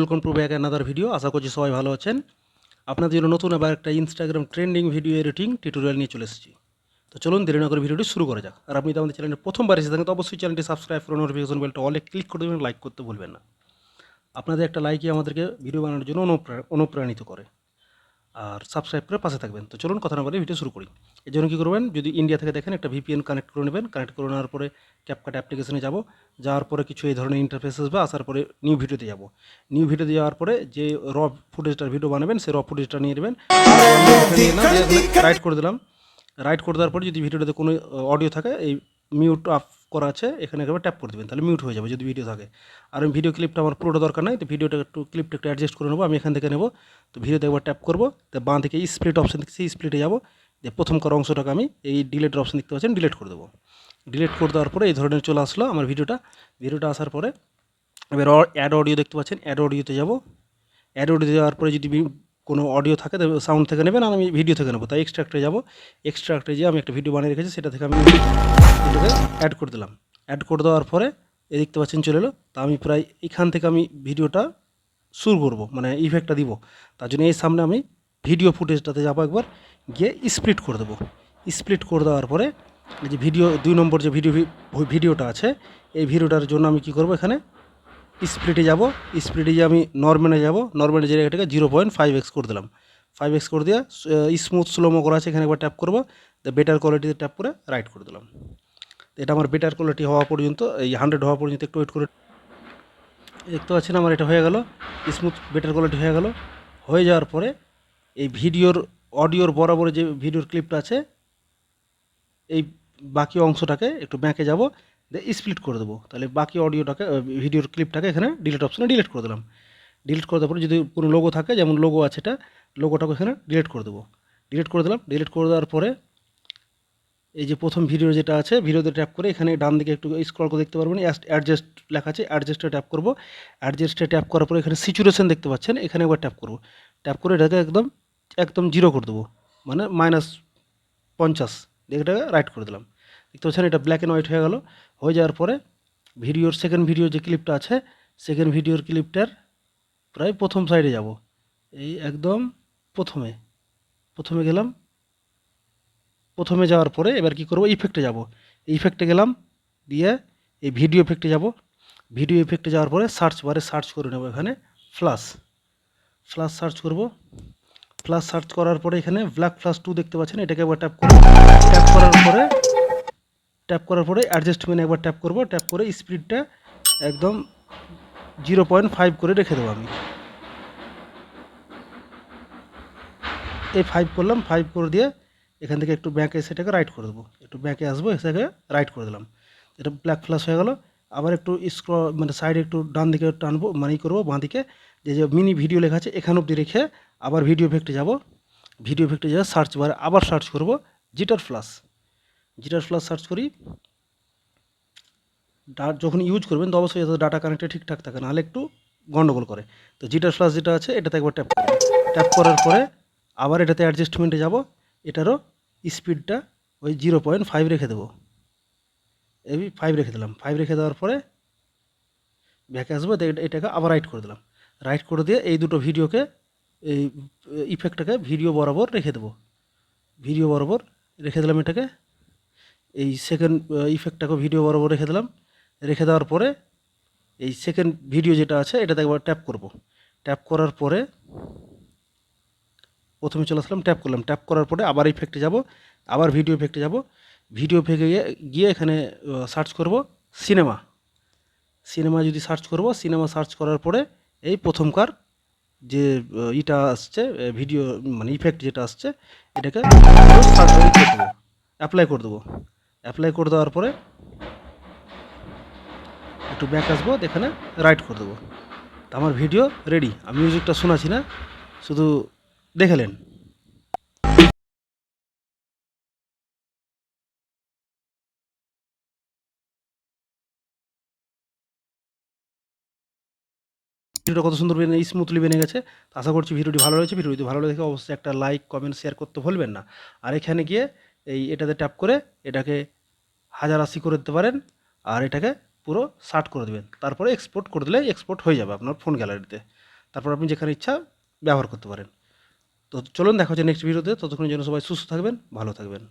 Welcome to back another video. আশা করছি সবাই ভালো আছেন। আপনাদের জন্য নতুন আবার একটা Instagram trending video editing tutorial নিয়ে চলে এসেছি। তো চলুন দেরি না করে ভিডিওটি শুরু করা যাক। আর আপনি তো আমাদের চ্যানেলে প্রথমবার এসে থাকেন তো অবশ্যই চ্যানেলটি সাবস্ক্রাইব করে নোটিফিকেশন বেলটা অলে ক্লিক করে দেবেন, লাইক করতে ভুলবেন না। আপনাদের একটা লাইকই আমাদেরকে ভিডিও বানানোর জন্য অনুপ্রাণিত করে। আর সাবস্ক্রাইব করে পাশে থাকবেন। তো চলুন কথা না বলে ভিডিও শুরু করি। এর জন্য কী করবেন, যদি ইন্ডিয়া থেকে দেখেন একটা ভিপিএন কানেক্ট করে নেবেন। কানেক্ট করে নেওয়ার পরে ক্যাপকাট অ্যাপ্লিকেশনে যাব। যাওয়ার পরে কিছু এই ধরনের ইন্টারফেস আসবে। আসার পরে নিউ ভিডিওতে যাব। নিউ ভিডিওতে যাওয়ার পরে যে র ফুটেজটার ভিডিও বানাবেন সেই র ফুটেজটা নিয়ে নেবেন। রাইট করে দিলাম। রাইট করে দেওয়ার পরে যদি ভিডিওটাতে কোনো অডিও থাকে, এই মিউট অফ করা আছে, এখানে একবার ট্যাপ করে দেবেন, তাহলে মিউট হয়ে যাবে যদি ভিডিও থাকে। আর আমি ভিডিও ক্লিপটা আমার পুরোটা দরকার নাই, তো ভিডিওটা ক্লিপটা একটু অ্যাডজাস্ট করে নেবো। আমি এখান থেকে নেবো। তো ভিডিওতে একবার ট্যাপ করবো, তো বাঁ থেকে স্প্লিট অপশান দেখছি, স্প্লিটে যাবো। যে প্রথমকার অংশটাকে আমি এই ডিলেটের অপশান দেখতে পাচ্ছেন, ডিলিট করে দেবো। ডিলিট করে দেওয়ার পরে এই ধরনের চলে আসলো আমার ভিডিওটা আসার পরে এবার অ্যাড অডিও দেখতে পাচ্ছেন, অ্যাড অডিওতে যাবো। অ্যাড অডিও যাওয়ার পরে যদি কোনো অডিও থাকে তবে সাউন্ড থেকে নেবেন, আর আমি ভিডিও থেকে নেবো। তাই এক্সট্রাক্টে যাবো। এক্সট্রাক্টে যেয়ে আমি একটা ভিডিও বানিয়ে রেখেছি, সেটা থেকে আমি ভিডিওকে অ্যাড করে দিলাম। অ্যাড করে দেওয়ার পরে এই দেখতে পাচ্ছেন চলে এলো। তা আমি প্রায় এখান থেকে আমি ভিডিওটা শুরু করবো, মানে ইফেক্টটা দিব। তার জন্য এই সামনে আমি ভিডিও ফুটেজটাতে যাবো, একবার গিয়ে স্প্লিট করে দেবো। স্প্লিট করে দেওয়ার পরে এই যে ভিডিও 2 নম্বর যে ভিডিওটা আছে, এই ভিডিওটার জন্য আমি কী করবো, এখানে স্প্লিটে যাব। স্প্লিটে গিয়ে আমি নর্মালে যাব। নর্মালে যে এটাকে 0.5x করে দিলাম। 5x করে দিয়ে স্মুথ স্লোমো করা আছে, এখানে একবার ট্যাপ করবো। বেটার কোয়ালিটিতে ট্যাপ করে রাইট করে দিলাম। এটা আমার বেটার কোয়ালিটি হওয়া পর্যন্ত, এই 100 হওয়া পর্যন্ত একটু ওয়েট করে। দেখতে পাচ্ছেন আমার এটা হয়ে গেল, স্মুথ বেটার কোয়ালিটি হয়ে গেল। হয়ে যাওয়ার পরে এই অডিওর বরাবর যে ভিডিওর ক্লিপটা আছে, এই বাকি অংশটাকে একটু ব্যাকে যাব, স্প্লিট করে দেবো। তাহলে বাকি অডিওটাকে, ভিডিওর ক্লিপটাকে এখানে ডিলিট অপশানে ডিলিট করে দিলাম। ডিলিট করে দেওয়ার পরে যদি কোনো লোগো থাকে, যেমন লোগো আছে, এটা লোগোটাকে এখানে ডিলিট করে দেবো। ডিলিট করে দিলাম। ডিলিট করে দেওয়ার পরে এই যে প্রথম ভিডিও যেটা আছে, ভিডিওতে ট্যাপ করে এখানে ডান দিকে একটু স্ক্রল করে দেখতে পারবেন, অ্যাডজাস্ট লেখা আছে, অ্যাডজাস্টে ট্যাপ করবো। অ্যাডজাস্টে ট্যাপ করার পরে এখানে সিচুয়েশন দেখতে পাচ্ছেন, এখানে একবার ট্যাপ করবো। ট্যাপ করে এটাকে একদম একদম 0 করে দেবো, মানে -50, এটাকে রাইট করে দিলাম। দেখতে পাচ্ছেন এটা ব্ল্যাক অ্যান্ড হোয়াইট হয়ে গেল। হয়ে যাওয়ার পরে সেকেন্ড ভিডিও যে ক্লিপটা আছে, সেকেন্ড ভিডিওর ক্লিপটার প্রায় প্রথম সাইডে যাব। এই একদম প্রথমে গেলাম। প্রথমে যাওয়ার পরে এবার কি করব, ইফেক্টে যাব। ইফেক্টে গেলাম, দিয়ে এই ভিডিও ইফেক্টে যাব। ভিডিও ইফেক্টে যাওয়ার পরে সার্চ বারে সার্চ করে নেব, এখানে ফ্লাশ সার্চ করব। ফ্লাশ সার্চ করার পরে এখানে ব্ল্যাক ফ্লাশ 2 দেখতে পাচ্ছেন, এটাকে একবার ট্যাপ করব। ট্যাপ করার পরে অ্যাডজাস্টমেন্টে একবার ট্যাপ করব। ট্যাপ করে স্পিডটা একদম 0.5 করে রেখে দেবো আমি। এই 5 করলাম। 5 করে দিয়ে এখান থেকে একটু ব্যাকে সেটাকে রাইট করে দেবো। একটু ব্যাকে আসবো, এসে রাইট করে দিলাম। এটা ব্ল্যাক ফ্ল্যাশ হয়ে গেল। আবার একটু মানে সাইডে একটু ডান দিকে টানবো, মানে করবো বাঁ দিকে, যে মিনি ভিডিও লেখা আছে এখান অবধি রেখে আবার ভিডিও ইফেক্টে যাব। ভিডিও ইফেক্টে যাওয়া সার্চ বারে আবার সার্চ করব জিটার ফ্ল্যাশ সার্চ করি। যখন ইউজ করবেন তো অবশ্যই ডাটা কানেক্টে ঠিকঠাক থাকে, নাহলে একটু গন্ডগোল করে। তো জিটার ফ্ল্যাশ যেটা আছে, এটাতে একবার ট্যাপ করব। ট্যাপ করার পরে আবার এটাতে অ্যাডজাস্টমেন্টে যাব। এটারও স্পিডটা ওই 0.5 রেখে দেবো। এই 5 রেখে দিলাম। 5 রেখে দেওয়ার পরে ব্যাকে আসবো, এটাকে আবার রাইট করে দিলাম। রাইট করে দিয়ে এই দুটো ভিডিওকে, এই ইফেক্টটাকে ভিডিও বরাবর রেখে দেবো। ভিডিও বরাবর রেখে দিলাম এটাকে। এই সেকেন্ড ইফেক্টটাকে ভিডিও বরাবর রেখে দিলাম। রেখে দেওয়ার পরে এই সেকেন্ড ভিডিও যেটা আছে, এটাতে একবার ট্যাপ করব। ট্যাপ করার পরে প্রথমে চলে আসলাম, ট্যাপ করলাম। ট্যাপ করার পরে আবার ইফেক্টে যাব, আবার ভিডিও ইফেক্টে যাব। ভিডিও ইফেক্টে গিয়ে এখানে সার্চ করব সিনেমা যদি সার্চ করব। সিনেমা সার্চ করার পরে এই প্রথমকার যে ইটা আসছে, ভিডিও মানে ইফেক্ট যেটা আসছে, এটাকে অ্যাপ্লাই করে দেবো। অ্যাপ্লাই করে দেওয়ার পরে একটু ব্যাক আসবো, এখানে রাইট করে দেবো। তো আমার ভিডিও রেডি। আমি মিউজিকটা শোনাচ্ছি না, শুধু দেখেলেন। ভিডিওটা কত সুন্দর স্মুথলি বেনে গেছে। তো আশা করছি ভিডিওটি ভালো হয়েছে। ভিডিওটি ভালো লেগে অবশ্যই একটা লাইক, কমেন্ট, শেয়ার করতে ভুলবেন না। আর এখানে গিয়ে এটাতে ট্যাপ করে এটাকে 1080 করে দিতে পারেন, আর এটাকে পুরো শার্ট করে দেবেন। তারপরে এক্সপোর্ট করে দিলে এক্সপোর্ট হয়ে যাবে আপনার ফোন গ্যালারিতে। তারপর আপনি যেখানে ইচ্ছা ব্যবহার করতে পারেন। তো চলুন দেখা হচ্ছে নেক্সট ভিডিওতে, ততক্ষণের জন্য সবাই সুস্থ থাকবেন, ভালো থাকবেন।